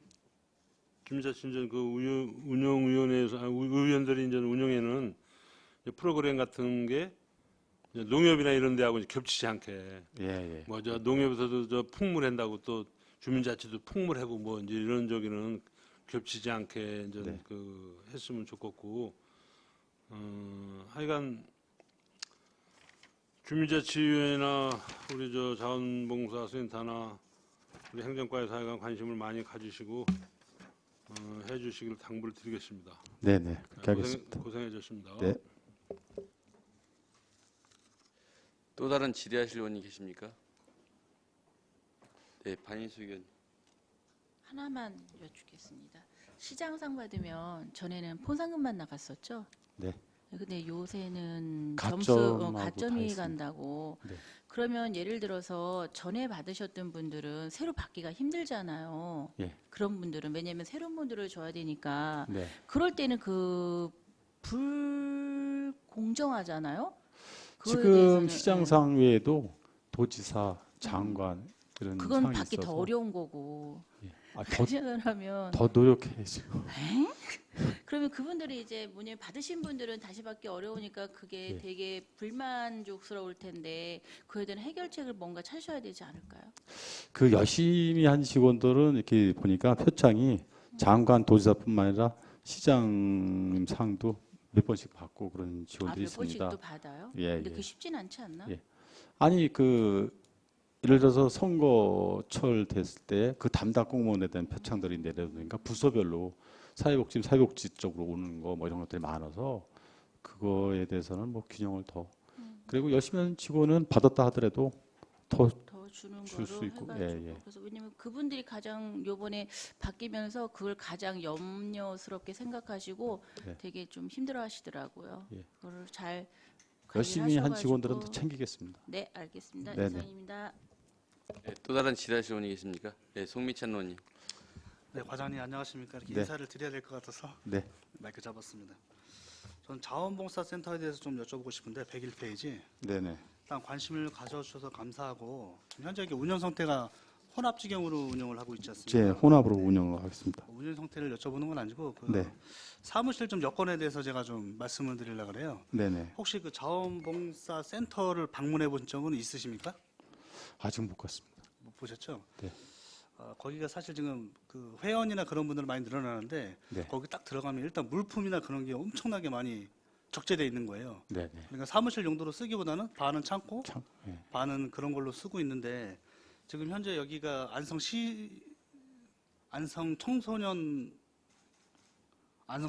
운영위원회에서 의원들이 이제 운영에는 프로그램 같은 게 이제 농협이나 이런 데하고 이제 겹치지 않게 예. 뭐 저 농협에서도 저 풍물한다고 또 주민자치도 풍물하고 뭐 이제 이런 저기는 겹치지 않게 이제 네. 했으면 좋겠고 하여간 주민자치위원회나 우리 저 자원봉사센터나 우리 행정과에서 하여간 관심을 많이 가지시고 해주시길 당부를 드리겠습니다. 네네. 그렇게 하겠습니다. 고생해주셨습니다. 네. 또 다른 질의하실 의원이 계십니까? 네, 반인수 의원. 하나만 여쭙겠습니다. 시장상 받으면 전에는 폰상금만 나갔었죠? 네. 근데 요새는 가점하고 점수 다 가점이 있습니다. 간다고. 네. 그러면 예를 들어서 전에 받으셨던 분들은 새로 받기가 힘들잖아요. 예. 그런 분들은 왜냐하면 새로운 분들을 줘야 되니까. 네. 그럴 때는 불공정하잖아요. 그거에 지금 대해서는, 시장상 외에도 도지사, 장관 이런 그건 상이 받기 있어서 더 어려운 거고. 예. 더 그러면 노력해야죠. 그러면 그분들이 이제 뭐냐면 받으신 분들은 다시 받기 어려우니까 그게 예. 되게 불만족스러울 텐데 그에 대한 해결책을 뭔가 찾으셔야 되지 않을까요? 그 열심히 한 직원들은 이렇게 보니까 표창이 장관, 도지사뿐만 아니라 시장님 상도 몇 번씩 받고 그런 직원들이 몇 있습니다. 번씩도 받아요? 예, 근데 예. 그 쉽진 않지 않나? 예. 아니 예를 들어서 선거철 됐을 때 그 담당 공무원에 대한 표창들이 내려오니까 부서별로 사회복지 쪽으로 오는 거 뭐 이런 것들이 많아서 그거에 대해서는 뭐 균형을 더 그리고 열심히 하는 직원은 받았다 하더라도 더 더 주는 줄 수 거로 있고, 해가지고. 예. 그래서 왜냐면 그분들이 가장 요번에 바뀌면서 그걸 가장 염려스럽게 생각하시고 예. 되게 좀 힘들어하시더라고요. 예. 그거를 잘 열심히 한 관리하셔가지고. 직원들은 더 챙기겠습니다. 네, 알겠습니다. 네네. 이상입니다. 네, 또 다른 질의하실 의원이 계십니까? 네, 송미찬 의원님. 네, 과장님 안녕하십니까? 이렇게 네. 인사를 드려야 될 것 같아서 네. 마이크 잡았습니다. 전 자원봉사센터에 대해서 좀 여쭤보고 싶은데 101페이지 네네. 일단 관심을 가져주셔서 감사하고 지금 현재 이게 운영 상태가 혼합지경으로 운영을 하고 있지 않습니까? 제 혼합으로 운영을 하겠습니다. 운영 상태를 여쭤보는 건 아니고 그 네. 사무실 좀 여건에 대해서 제가 좀 말씀을 드리려고 그래요. 네네. 혹시 그 자원봉사센터를 방문해 본 적은 있으십니까? 아직 못 갔습니다. 못 보셨죠? 네. 거기가 사실 지금 그 회원이나 그런 분들 많이 늘어나는데 네. 거기 딱 들어가면 일단 물품이나 그런 게 엄청나게 많이 적재되어 있는 거예요. 네네. 그러니까 사무실 용도로 쓰기보다는 반은 창고, 참. 예. 반은 그런 걸로 쓰고 있는데 지금 현재 여기가 안성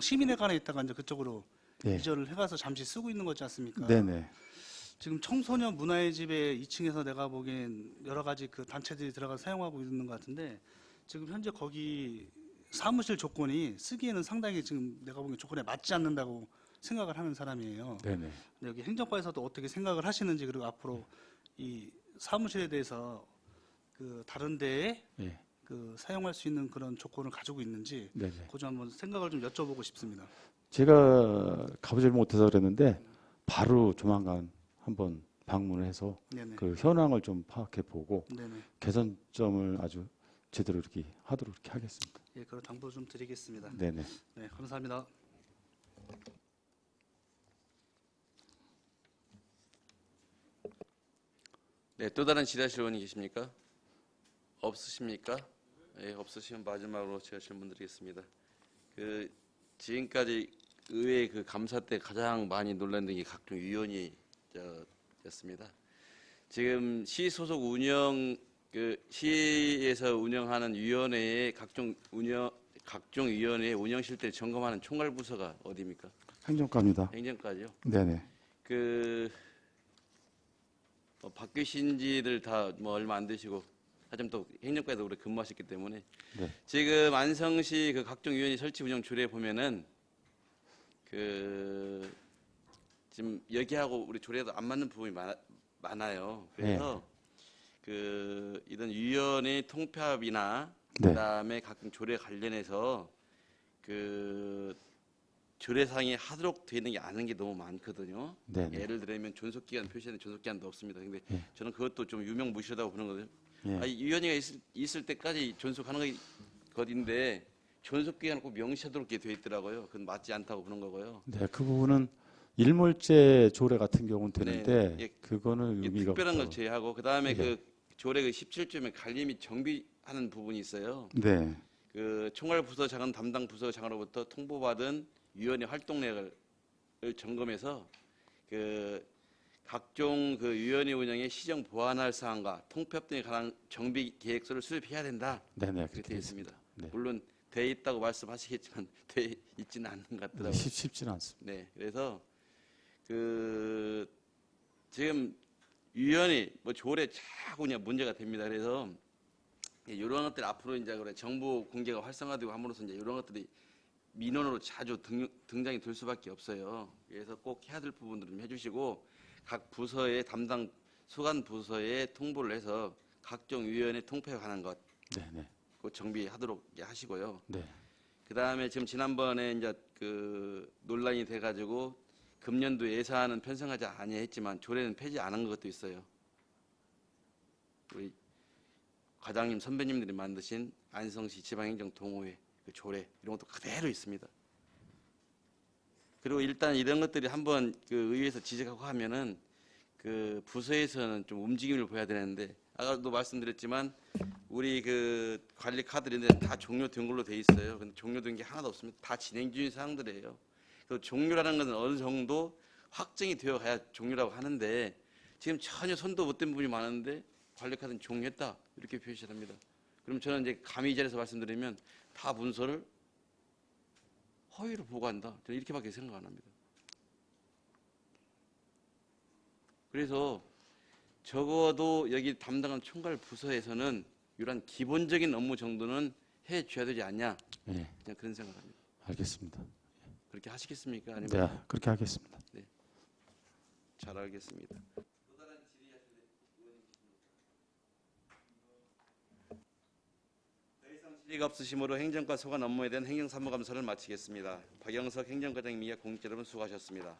시민회관에 있다가 이제 그쪽으로 예. 이전을 해가서 잠시 쓰고 있는 거지 않습니까? 네네. 지금 청소년 문화의 집에 2층에서 내가 보기엔 여러 가지 그 단체들이 들어가서 사용하고 있는 것 같은데 지금 현재 거기 사무실 조건이 쓰기에는 상당히 지금 내가 보기엔 조건에 맞지 않는다고 생각을 하는 사람이에요. 네네. 근데 여기 행정과에서도 어떻게 생각을 하시는지 그리고 앞으로 이 사무실에 대해서 그 다른 데에 예. 그 사용할 수 있는 그런 조건을 가지고 있는지 네네. 그거 좀 한번 생각을 좀 여쭤보고 싶습니다. 제가 가보질 못해서 그랬는데 바로 조만간 한번 방문을 해서 네네. 그 현황을 좀 파악해 보고 네네. 개선점을 아주 제대로 이렇게 하도록 이렇게 하겠습니다. 예, 그런 당부 좀 드리겠습니다. 네네. 네, 감사합니다. 네, 또 다른 질의하실 의원이 계십니까? 없으십니까? 네, 없으시면 마지막으로 제가 질문 드리겠습니다. 지금까지 의회 감사 때 가장 많이 논란된 게 각종 위원이 였습니다. 지금 시 소속 시에서 운영하는 위원회의 각종 위원회의 운영 실태를 점검하는 총괄 부서가 어디입니까? 행정과입니다. 행정과죠. 네네. 바뀌신 지들 다 얼마 안 되시고 하여튼 또 행정과에도 오래 근무하셨기 때문에 네. 지금 안성시 각종 위원회 설치 운영 조례에 보면은 지금 여기하고 우리 조례도 안 맞는 부분이 많아요. 그래서 이런 위원회 통폐합이나 네. 그다음에 가끔 조례 관련해서 조례상에 하도록 되어 있는 게 아는 게 너무 많거든요. 네. 네. 예를 들면 존속기간 표시하는 존속기간도 없습니다. 근데 예. 저는 그것도 좀 유명무실하다고 보는 거거든요. 예. 위원회가 있을 때까지 존속하는 것인데 존속기간을 꼭 명시하도록 되어 있더라고요. 그건 맞지 않다고 보는 거고요. 네, 그 부분은 일몰제 조례 같은 경우는 되는데 예. 그거는 이게 의미가 특별한 걸 없다고. 제외하고 그다음에 네. 조례 17조에 관리 및 정비하는 부분이 있어요. 네. 총괄 부서장은 담당 부서장으로부터 통보받은 위원회 활동 내역을 점검해서 각종 위원회 운영에 시정 보완할 사항과 통폐합 등에 관한 정비 계획서를 수립해야 된다. 네네. 그렇게 되어 있습니다. 네. 물론 돼 있다고 말씀하시겠지만 돼 있지는 않는 것 같더라고요. 쉽지는 않습니다. 네, 그래서 지금 위원회 조례 자꾸 그냥 문제가 됩니다. 그래서 이런 것들 앞으로 이제 정보 공개가 활성화되고 함으로써 이제 이런 것들이 민원으로 자주 등장이 될 수밖에 없어요. 그래서 꼭 해야 될 부분들을 좀 해주시고 각 부서의 담당 수관 부서에 통보를 해서 각종 위원회 통폐에 관한 것 네네. 그 정비하도록 하시고요. 네. 그 다음에 지금 지난번에 이제 논란이 돼가지고 금년도 예산은 편성하지 아니했지만 조례는 폐지 안 한 것도 있어요. 우리 과장님 선배님들이 만드신 안성시 지방행정동호회 조례 이런 것도 그대로 있습니다. 그리고 일단 이런 것들이 한번 의회에서 지적하고 하면은 부서에서는 좀 움직임을 보여야 되는데 아까도 말씀드렸지만 우리 관리 카드들이 다 종료된 걸로 돼 있어요. 근데 종료된 게 하나도 없습니다. 다 진행 중인 사항들이에요. 그래서 종료라는 것은 어느 정도 확정이 되어 가야 종료라고 하는데 지금 전혀 손도 못 댄 부분이 많은데 관리 카드는 종료했다 이렇게 표시를 합니다. 그럼 저는 이제 감히 이 자리에서 말씀드리면 다 문서를 허위로 보고한다. 저는 이렇게밖에 생각 안 합니다. 그래서 적어도 여기 담당한 총괄 부서에서는 이런 기본적인 업무 정도는 해줘야 되지 않냐. 네. 그냥 그런 생각을 합니다. 알겠습니다. 그렇게 하시겠습니까? 아니면 네, 그렇게 하겠습니다. 잘 알겠습니다. 더 이상 질의가 없으시므로 행정과 소관 업무에 대한 행정사무감사를 마치겠습니다. 박영석 행정과장님과 공직 여러분 수고하셨습니다.